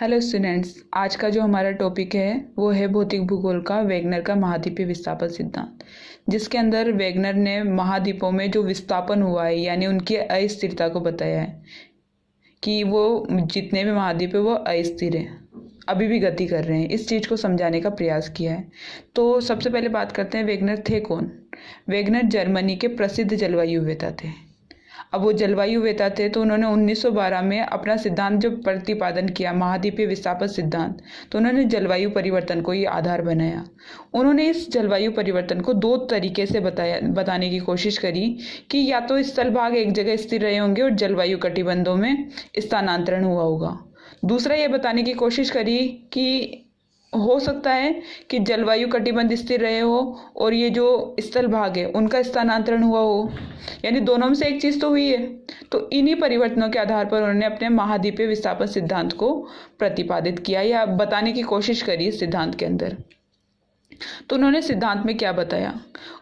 Hello students, आज का जो हमारा टॉपिक है वो है भौतिक भूगोल का वेगनर का महाद्वीपीय विस्थापन सिद्धांत, जिसके अंदर वेगनर ने महाद्वीपों में जो विस्थापन हुआ है यानी उनकी अस्थिरता को बताया है कि वो जितने भी महाद्वीप है वो अस्थिर हैं, अभी भी गति कर रहे हैं। इस चीज़ को समझाने का प्रयास किया है। तो सबसे पहले बात करते हैं वेगनर थे कौन। वेगनर जर्मनी के प्रसिद्ध जलवायुवेता थे। अब वो जलवायुवेता थे तो उन्होंने 1912 में अपना सिद्धांत जो प्रतिपादन किया, महाद्वीपीय विस्थापन सिद्धांत, तो उन्होंने जलवायु परिवर्तन को ही आधार बनाया। उन्होंने इस जलवायु परिवर्तन को दो तरीके से बताने की कोशिश करी कि या तो स्थल भाग एक जगह स्थिर रहे होंगे और जलवायु कटिबंधों में स्थानांतरण हुआ होगा। दूसरा ये बताने की कोशिश करी कि हो सकता है कि जलवायु कटिबंध स्थिर रहे हो और ये जो स्थल भाग है उनका स्थानांतरण हुआ हो, यानी दोनों में से एक चीज़ तो हुई है। तो इन्हीं परिवर्तनों के आधार पर उन्होंने अपने महाद्वीपीय विस्थापन सिद्धांत को प्रतिपादित किया या बताने की कोशिश करी इस सिद्धांत के अंदर। तो उन्होंने सिद्धांत में क्या बताया?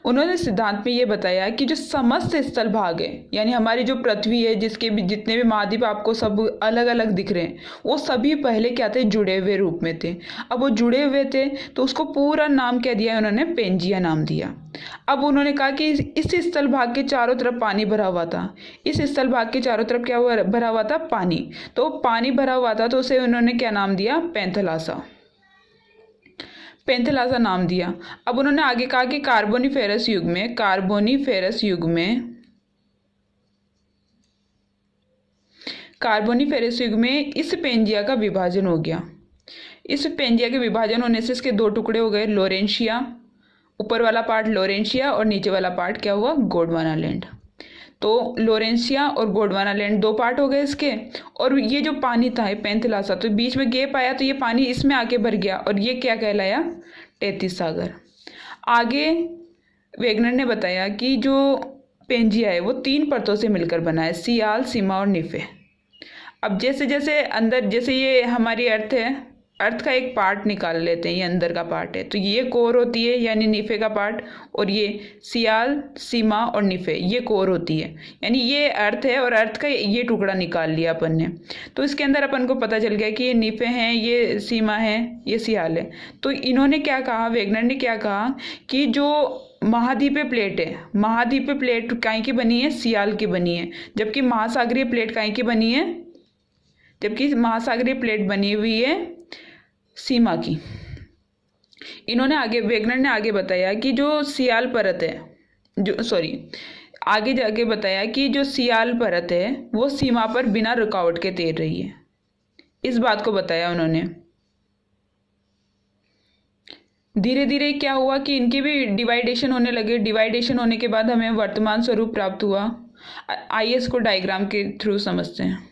उन्होंने सिद्धांत में ये बताया कि जो समस्त स्थल भाग है यानी हमारी जो पृथ्वी है, जिसके भी जितने भी महाद्वीप आपको सब अलग अलग दिख रहे हैं, वो सभी पहले क्या थे? जुड़े हुए रूप में थे। अब वो जुड़े हुए थे तो उसको पूरा नाम क्या दिया? उन्होंने पेंजिया नाम दिया। अब उन्होंने कहा कि इस स्थल भाग के चारों तरफ पानी भरा हुआ था। इस स्थल भाग के चारों तरफ क्या भरा हुआ था? पानी। तो पानी भरा हुआ था तो उसे उन्होंने क्या नाम दिया? पैंथेलासा नाम दिया। अब उन्होंने आगे कहा कि कार्बोनिफेरस युग में इस पेंजिया का विभाजन हो गया। इस पेंजिया के विभाजन होने से इसके दो टुकड़े हो गए, लोरेंशिया, ऊपर वाला पार्ट लोरेंशिया और नीचे वाला पार्ट क्या हुआ? गोंडवाना लैंड। तो लोरेंशिया और गोंडवाना लैंड दो पार्ट हो गए इसके। और ये जो पानी था पैंथेलासा, तो बीच में गैप आया तो ये पानी इसमें आके भर गया और ये क्या कहलाया? तैतीस सागर। आगे वेगनर ने बताया कि जो पेंजिया है वो तीन परतों से मिलकर बना है, सियाल, सीमा और निफे। अब जैसे जैसे अंदर, जैसे ये हमारी अर्थ है, अर्थ का एक पार्ट निकाल लेते हैं, ये अंदर का पार्ट है, तो ये कोर होती है यानी निफे का पार्ट, और ये सियाल, सीमा और निफे ये कोर होती है, यानी ये अर्थ है और अर्थ का ये टुकड़ा निकाल लिया अपन ने। तो इसके अंदर अपन को पता चल गया कि ये निफे हैं, ये सीमा है, ये सियाल है। तो इन्होंने क्या कहा, वेगनर ने क्या कहा कि जो महाद्वीपीय प्लेट है, महाद्वीपीय प्लेट काहे की बनी है? सियाल की बनी है, जबकि महासागरीय प्लेट काहे की बनी है? जबकि महासागरीय प्लेट बनी हुई है सीमा की। इन्होंने आगे, वेगनर ने आगे बताया कि जो सियाल परत है, आगे जाके बताया कि जो सियाल परत है वो सीमा पर बिना रुकावट के तैर रही है। इस बात को बताया उन्होंने। धीरे धीरे क्या हुआ कि इनकी भी डिवाइडेशन होने लगे। डिवाइडेशन होने के बाद हमें वर्तमान स्वरूप प्राप्त हुआ। आइए इसको डायग्राम के थ्रू समझते हैं।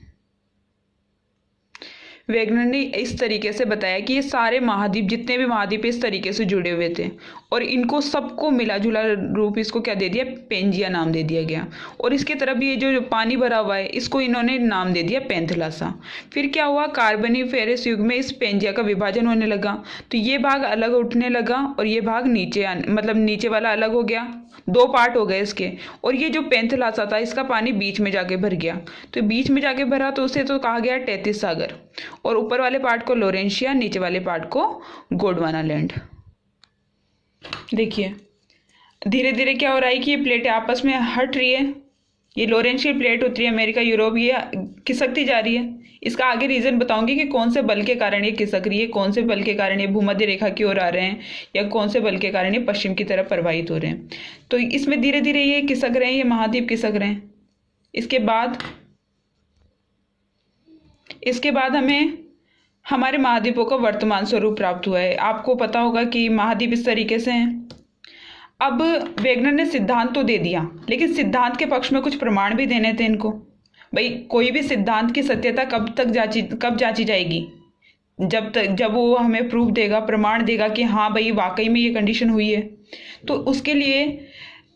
वेगनर ने इस तरीके से बताया कि ये सारे महाद्वीप, जितने भी महाद्वीप इस तरीके से जुड़े हुए थे और इनको सबको मिला जुला रूप इसको क्या दे दिया? पेंजिया नाम दे दिया गया। और इसके तरफ ये जो पानी भरा हुआ है इसको इन्होंने नाम दे दिया पैंथेलासा। फिर क्या हुआ? कार्बोनिफेरस युग में इस पेंजिया का विभाजन होने लगा, तो ये भाग अलग उठने लगा और ये भाग नीचे मतलब नीचे वाला अलग हो गया, दो पार्ट हो गए इसके। और ये जो पैंथेलासा था इसका पानी बीच में जाके भर गया, तो बीच में जाके भरा तो उसे तो कहा गया तैतीस सागर, और ऊपर वाले पार्ट को लोरेंशिया, नीचे वाले पार्ट को गोंडवाना लैंड। देखिए धीरे धीरे क्या हो रहा है कि ये प्लेटें आपस में हट रही है। ये लोरेंशिया प्लेट होती है अमेरिका, यूरोप, ये खिसकती जा रही है। इसका आगे रीजन बताऊंगी कि कौन से बल के कारण ये खिसक रही है, कौन से बल के कारण ये भूमध्य रेखा की ओर आ रहे हैं, या कौन से बल के कारण ये पश्चिम की तरफ प्रवाहित हो रहे हैं। तो इसमें धीरे धीरे ये खिसक रहे हैं, ये महाद्वीप खिसक रहे हैं। इसके बाद हमें हमारे महाद्वीपों का वर्तमान स्वरूप प्राप्त हुआ है। आपको पता होगा कि महाद्वीप इस तरीके से हैं। अब वेगनर ने सिद्धांत तो दे दिया, लेकिन सिद्धांत के पक्ष में कुछ प्रमाण भी देने थे इनको। भाई कोई भी सिद्धांत की सत्यता कब जांची जाएगी? जब वो हमें प्रूफ देगा, प्रमाण देगा कि हाँ भाई वाकई में ये कंडीशन हुई है। तो उसके लिए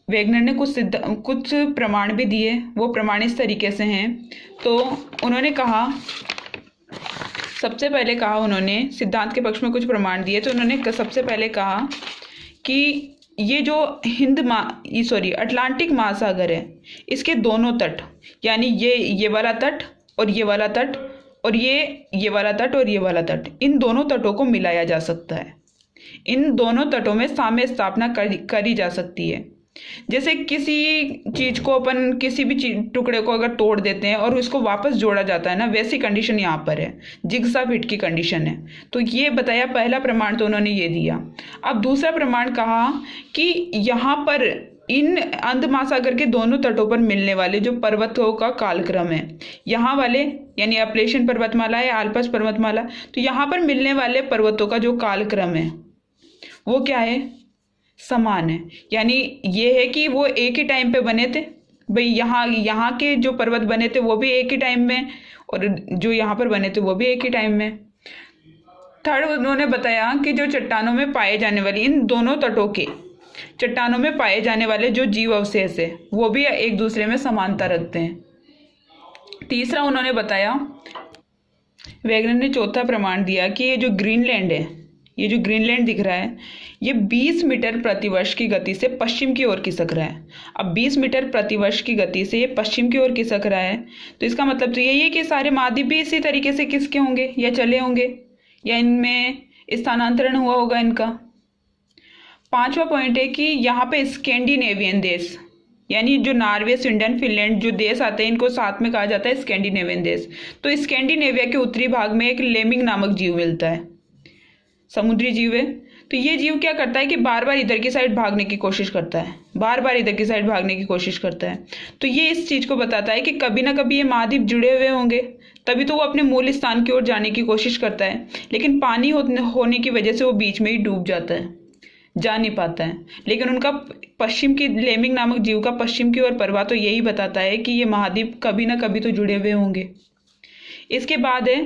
वेगनर ने कुछ प्रमाण भी दिए। वो प्रमाण इस तरीके से हैं। तो उन्होंने कहा, सबसे पहले कहा उन्होंने सिद्धांत के पक्ष में कुछ प्रमाण दिए। तो उन्होंने सबसे पहले कहा कि ये जो अटलांटिक महासागर है, इसके दोनों तट, यानी ये वाला तट और ये वाला तट और ये वाला तट और ये वाला तट, इन दोनों तटों को मिलाया जा सकता है। इन दोनों तटों में साम्य स्थापना करी जा सकती है। जैसे किसी चीज को अपन किसी भी टुकड़े को अगर तोड़ देते हैं और उसको वापस जोड़ा जाता है ना, वैसी कंडीशन यहाँ पर है, जिग्सा फिट की कंडीशन है। तो ये बताया, पहला प्रमाण तो उन्होंने ये दिया। अब दूसरा प्रमाण कहा कि यहाँ पर इन अंध महासागर के दोनों तटों पर मिलने वाले जो पर्वतों का कालक्रम है, यहाँ वाले यानी अपलेशियन पर्वतमाला है, आल्प्स पर्वतमाला, तो यहाँ पर मिलने वाले पर्वतों का जो कालक्रम है वो क्या है, समान है। यानी ये है कि वो एक ही टाइम पे बने थे भाई, यहाँ के जो पर्वत बने थे वो भी एक ही टाइम में, और जो यहाँ पर बने थे वो भी एक ही टाइम में। थर्ड, उन्होंने बताया कि जो चट्टानों में पाए जाने वाली, इन दोनों तटों के चट्टानों में पाए जाने वाले जो जीव अवशेष है वो भी एक दूसरे में समानता रखते हैं। तीसरा उन्होंने बताया, वेगनर ने चौथा प्रमाण दिया कि ये जो ग्रीनलैंड है, ये जो ग्रीनलैंड दिख रहा है, ये 20 मीटर प्रतिवर्ष की गति से पश्चिम की ओर खिसक रहा है। अब 20 मीटर प्रतिवर्ष की गति से ये पश्चिम की ओर खिसक रहा है, तो इसका मतलब तो यही है कि सारे महाद्वीप भी इसी तरीके से खिसके होंगे या चले होंगे, या इनमें स्थानांतरण हुआ होगा इनका। पांचवा पॉइंट है कि यहाँ पे स्कैंडिनेवियन देश, यानी जो नॉर्वे, स्वीडन, फिनलैंड जो देश आते हैं, इनको साथ में कहा जाता है स्कैंडिनेवियन देश। तो स्कैंडिनेविया के उत्तरी भाग में एक लेमिंग नामक जीव मिलता है, समुद्री जीव है। तो ये जीव क्या करता है कि बार बार इधर की साइड भागने की कोशिश करता है, बार बार इधर की साइड भागने की कोशिश करता है। तो ये इस चीज को बताता है कि कभी ना कभी ये महाद्वीप जुड़े हुए होंगे, तभी तो वो अपने मूल स्थान की ओर जाने की कोशिश करता है, लेकिन पानी होने की वजह से वो बीच में ही डूब जाता है, जा नहीं पाता है। लेकिन उनका पश्चिम की, लेमिंग नामक जीव का पश्चिम की ओर प्रवाह तो यही बताता है कि ये महाद्वीप कभी ना कभी तो जुड़े हुए होंगे। इसके बाद है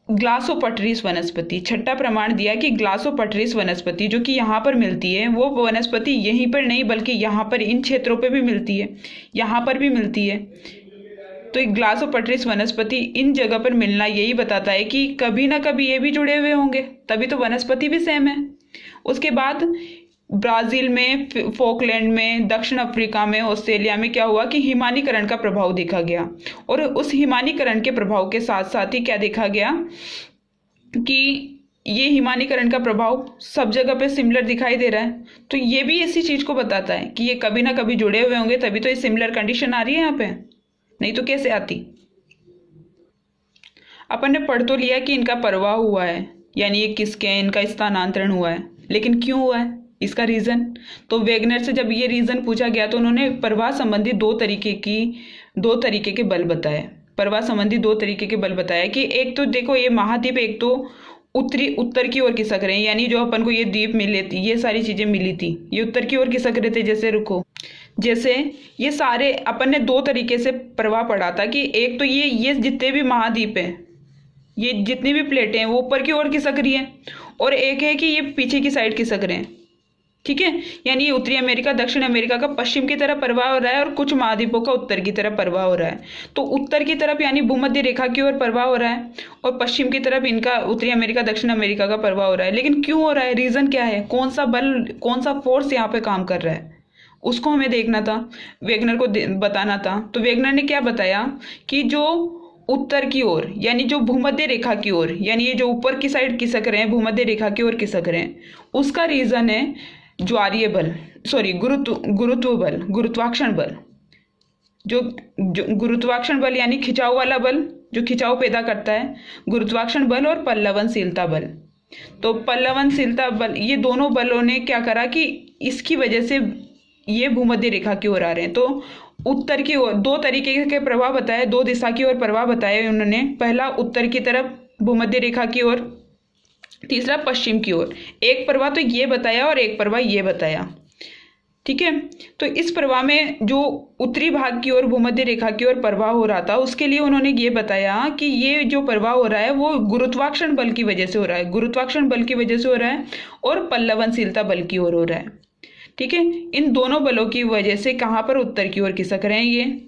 ग्लासोपटरिस वनस्पति। छठा प्रमाण दिया कि ग्लासोपटरिस वनस्पति जो कि यहाँ पर मिलती है, वो वनस्पति यहीं पर नहीं बल्कि यहाँ पर इन क्षेत्रों पे भी मिलती है, यहाँ पर भी मिलती है। तो ग्लासोपटरिस वनस्पति इन जगह पर मिलना यही बताता है कि कभी ना कभी ये भी जुड़े हुए होंगे, तभी तो वनस्पति भी सेम है। उसके बाद ब्राजील में, फोकलैंड में, दक्षिण अफ्रीका में, ऑस्ट्रेलिया में क्या हुआ कि हिमानीकरण का प्रभाव देखा गया, और उस हिमानीकरण के प्रभाव के साथ साथ ही क्या देखा गया कि ये हिमानीकरण का प्रभाव सब जगह पे सिमिलर दिखाई दे रहा है। तो ये भी इसी चीज को बताता है कि ये कभी ना कभी जुड़े हुए होंगे, तभी तो ये सिमिलर कंडीशन आ रही है यहाँ पे, नहीं तो कैसे आती। अपन ने पढ़ तो लिया कि इनका प्रवाह हुआ है, यानी ये किसके, इनका स्थानांतरण हुआ है, लेकिन क्यों हुआ है, इसका रीजन। तो वेगनर से जब ये रीजन पूछा गया तो उन्होंने प्रवाह संबंधी दो तरीके के बल बताए। प्रवाह संबंधी दो तरीके के बल बताया कि एक तो देखो ये महाद्वीप एक तो उत्तर की ओर खिसक रहे हैं, यानी जो अपन को ये द्वीप मिले थी, ये सारी चीजें मिली थी, ये उत्तर की ओर खिसक रहे थे। जैसे ये सारे अपन ने दो तरीके से प्रवाह पढ़ा था कि एक तो ये जितने भी महाद्वीप हैं, ये जितनी भी प्लेटें हैं वो ऊपर की ओर खिसक रही है, और एक है कि ये पीछे की साइड खिसक रहे हैं, ठीक है। यानी ये उत्तरी अमेरिका, दक्षिण अमेरिका का पश्चिम की तरफ प्रवाह हो रहा है और कुछ महाद्वीपों का उत्तर की तरफ प्रवाह हो रहा है। तो उत्तर की तरफ यानी भूमध्य रेखा की ओर प्रवाह हो रहा है, और पश्चिम की तरफ इनका उत्तरी अमेरिका, दक्षिण अमेरिका का प्रवाह हो रहा है। लेकिन क्यों हो रहा है, रीजन क्या है, कौन सा बल, कौन सा फोर्स यहाँ पे काम कर रहा है, उसको हमें देखना था, वेगनर को बताना था। तो वेगनर ने क्या बताया कि जो उत्तर की ओर यानी जो भूमध्य रेखा की ओर, यानी ये जो ऊपर की साइड खिसक रहे हैं, भूमध्य रेखा की ओर खिसक रहे हैं, उसका रीजन है ज्वारीय बल, सॉरी गुरुत्व बल, गुरुत्वाकर्षण बल। जो गुरुत्वाकर्षण बल यानी खिंचाव वाला बल, जो खिंचाव पैदा करता है, गुरुत्वाकर्षण बल और पल्लवनशीलता बल। तो पल्लवनशीलता बल, ये दोनों बलों ने क्या करा कि इसकी वजह से ये भूमध्य रेखा की ओर आ रहे हैं। तो उत्तर की ओर दो तरीके के प्रभाव बताए, दो दिशा की ओर प्रभाव बताए उन्होंने। पहला उत्तर की तरफ भूमध्य रेखा की ओर, तीसरा पश्चिम की ओर। एक प्रवाह तो ये बताया और एक प्रवाह ये बताया, ठीक है। तो इस प्रवाह में जो उत्तरी भाग की ओर भूमध्य रेखा की ओर प्रवाह हो रहा था, उसके लिए उन्होंने ये बताया कि ये जो प्रवाह हो रहा है वो गुरुत्वाकर्षण बल की वजह से हो रहा है, गुरुत्वाकर्षण बल की वजह से हो रहा है और पल्लवनशीलता बल की ओर हो रहा है, ठीक है। इन दोनों बलों की वजह से कहाँ पर उत्तर की ओर खिसक रहे हैं ये।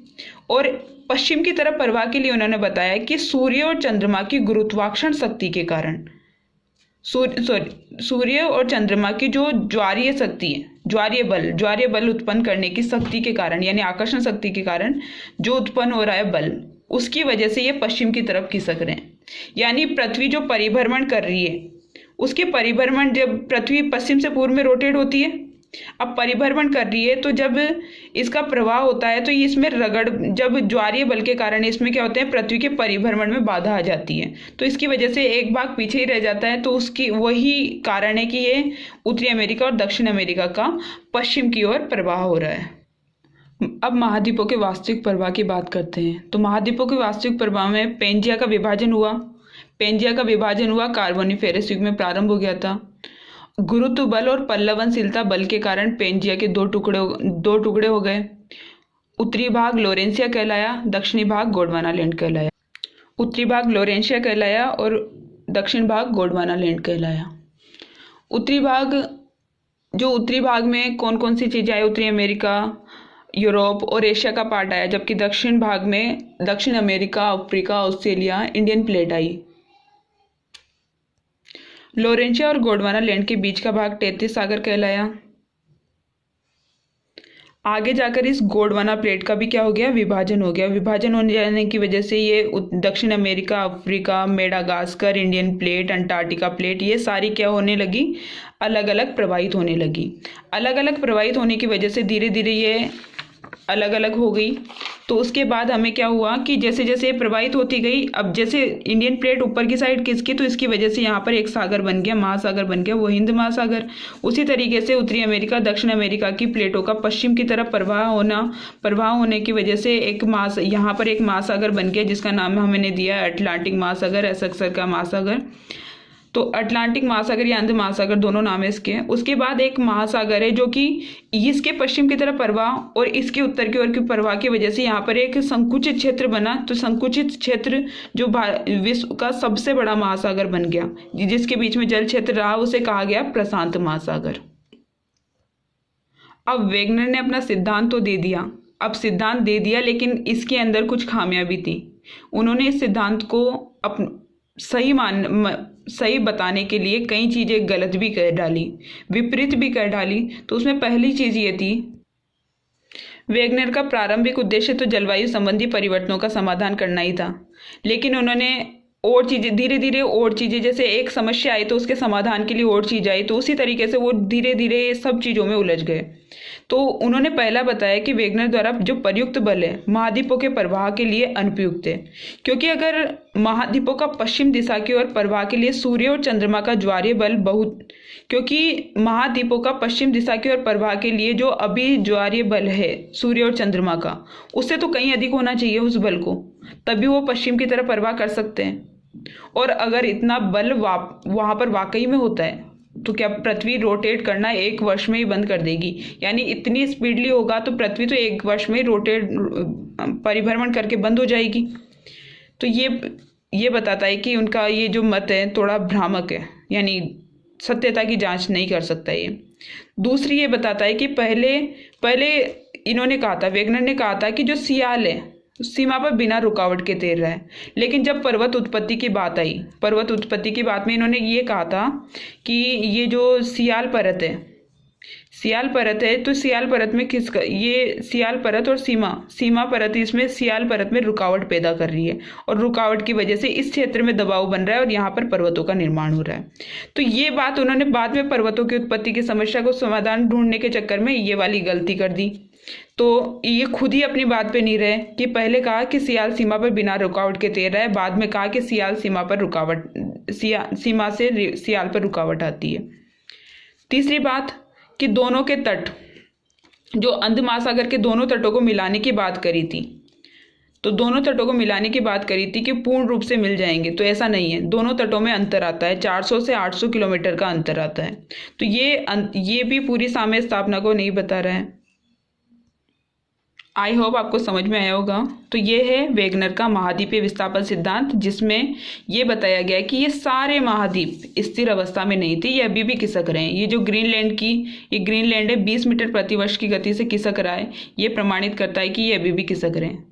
और पश्चिम की तरफ प्रवाह के लिए उन्होंने बताया कि सूर्य और चंद्रमा की गुरुत्वाकर्षण शक्ति के कारण, सूर्य और चंद्रमा की जो ज्वारीय शक्ति है, ज्वारीय बल उत्पन्न करने की शक्ति के कारण, यानी आकर्षण शक्ति के कारण जो उत्पन्न हो रहा है बल, उसकी वजह से ये पश्चिम की तरफ खिसक रहे हैं। यानी पृथ्वी जो परिभ्रमण कर रही है, उसके परिभ्रमण, जब पृथ्वी पश्चिम से पूर्व में रोटेट होती है, अब परिभ्रमण कर रही है, तो जब इसका प्रवाह होता है तो इसमें जब ज्वारीय बल के कारण इसमें क्या होते हैं, पृथ्वी के परिभ्रमण में बाधा आ जाती है, तो इसकी वजह से एक भाग पीछे ही रह जाता है। तो उसकी वही कारण है कि ये उत्तरी अमेरिका और दक्षिण अमेरिका का पश्चिम की ओर प्रवाह हो रहा है। अब महाद्वीपों के वास्तविक प्रवाह की बात करते हैं। तो महाद्वीपों के वास्तविक प्रवाह में पेंजिया का विभाजन हुआ। कार्बोनिफेरस युग में प्रारंभ हो गया था। गुरुत्व बल और पल्लवनशीलता बल के कारण पेंजिया के दो टुकड़े हो गए। उत्तरी भाग लोरेंसिया कहलाया, दक्षिणी भाग गोंडवानालैंड कहलाया। उत्तरी भाग लोरेंसिया कहलाया और दक्षिण भाग गोंडवानालैंड कहलाया। उत्तरी भाग में कौन कौन सी चीजें आई? उत्तरी अमेरिका, यूरोप और एशिया का पार्ट आया, जबकि दक्षिण भाग में दक्षिण America, Africa, Australia, Indian plate आई। लोरेंसिया और गोंडवानालैंड के बीच का भाग 33 सागर कहलाया। आगे जाकर इस गोंडवाना प्लेट का भी क्या हो गया? विभाजन हो गया। विभाजन होने जाने की वजह से ये दक्षिण America, Africa, Madagascar, Indian plate, Antarctica plate, ये सारी क्या होने लगी? अलग अलग प्रवाहित होने लगी। अलग अलग प्रवाहित होने की वजह से धीरे धीरे ये अलग अलग हो गई। तो उसके बाद हमें क्या हुआ कि जैसे जैसे ये प्रवाहित होती गई, अब जैसे इंडियन प्लेट ऊपर की साइड खिसकी, तो इसकी वजह से यहाँ पर एक सागर बन गया, महासागर बन गया, वो हिंद महासागर। उसी तरीके से उत्तरी अमेरिका, दक्षिण अमेरिका की प्लेटों का पश्चिम की तरफ प्रवाह होने की वजह से यहाँ पर एक महासागर बन गया, जिसका नाम हमने दिया अटलांटिक महासागर, एसेक्सर का महासागर। तो अटलांटिक महासागर या अंध महासागर दोनों नाम है इसके। उसके बाद एक महासागर है जो कि इसके पश्चिम की तरफ प्रवाह और इसके उत्तर की ओर की प्रवाह की वजह से यहाँ पर एक संकुचित क्षेत्र बना। तो संकुचित क्षेत्र जो विश्व का सबसे बड़ा महासागर बन गया, जिसके बीच में जल क्षेत्र रहा, उसे कहा गया प्रशांत महासागर। अब वेगनर ने अपना सिद्धांत तो दे दिया, लेकिन इसके अंदर कुछ खामियां भी थी। उन्होंने इस सिद्धांत को सही बताने के लिए कई चीजें गलत भी कर डाली, विपरीत भी कर डाली। तो उसमें पहली चीज ये थी, वेगनर का प्रारंभिक उद्देश्य तो जलवायु संबंधी परिवर्तनों का समाधान करना ही था, लेकिन उन्होंने और चीजें धीरे धीरे और चीजें, जैसे एक समस्या आई तो उसके समाधान के लिए और चीज आई, तो उसी तरीके से वो धीरे धीरे सब चीजों में उलझ गए। तो उन्होंने पहला बताया कि वेगनर द्वारा जो प्रयुक्त बल है महाद्वीपों के प्रवाह के लिए अनुपयुक्त है, क्योंकि अगर महाद्वीपों का पश्चिम दिशा की ओर प्रवाह के लिए सूर्य और चंद्रमा का ज्वारीय बल क्योंकि महाद्वीपों का पश्चिम दिशा की ओर प्रवाह के लिए जो अभी ज्वारीय बल है सूर्य और चंद्रमा का, उससे तो कहीं अधिक होना चाहिए उस बल को, तभी वो पश्चिम की तरफ प्रवाह कर सकते हैं। और अगर इतना बल वहां पर वाकई में होता है तो क्या पृथ्वी रोटेट करना 1 वर्ष में ही बंद कर देगी? यानी इतनी स्पीडली होगा तो पृथ्वी तो 1 वर्ष में परिभ्रमण करके बंद हो जाएगी। तो ये बताता है कि उनका ये जो मत है थोड़ा भ्रामक है, यानी सत्यता की जांच नहीं कर सकता ये। दूसरी ये बताता है कि पहले इन्होंने कहा था, वेगनर ने कहा था कि जो सियाल है सीमा पर बिना रुकावट के तैर रहा है। लेकिन जब पर्वत उत्पत्ति की बात में इन्होंने ये कहा था कि ये जो सियाल परत है तो सियाल परत में ये सियाल परत और सीमा परत, इसमें सियाल परत में रुकावट पैदा कर रही है और रुकावट की वजह से इस क्षेत्र में दबाव बन रहा है और यहाँ पर पर्वतों का निर्माण हो रहा है। तो ये बात उन्होंने बाद में पर्वतों की उत्पत्ति की समस्या को समाधान ढूंढने के चक्कर में ये वाली गलती कर दी। तो ये खुद ही अपनी बात पे नहीं रहे कि पहले कहा कि सियाल सीमा पर बिना रुकावट के तैर रहा है, बाद में कहा कि सीमा से सियाल पर रुकावट आती है। तीसरी बात कि दोनों के तट, जो अंध महासागर के दोनों तटों को मिलाने की बात करी थी, तो दोनों तटों को मिलाने की बात करी थी कि पूर्ण रूप से मिल जाएंगे, तो ऐसा नहीं है। दोनों तटों में अंतर आता है, 400 से 800 किलोमीटर का अंतर आता है। तो ये भी पूरी साम्य स्थापना को नहीं बता रहा है। आई होप आपको समझ में आया होगा। तो ये है वेगनर का महाद्वीपीय विस्थापन सिद्धांत, जिसमें ये बताया गया कि ये सारे महाद्वीप स्थिर अवस्था में नहीं थे, ये अभी भी खिसक रहे हैं। ये जो ग्रीनलैंड है 20 मीटर प्रति वर्ष की गति से खिसक रहा है, ये प्रमाणित करता है कि ये अभी भी खिसक रहे हैं।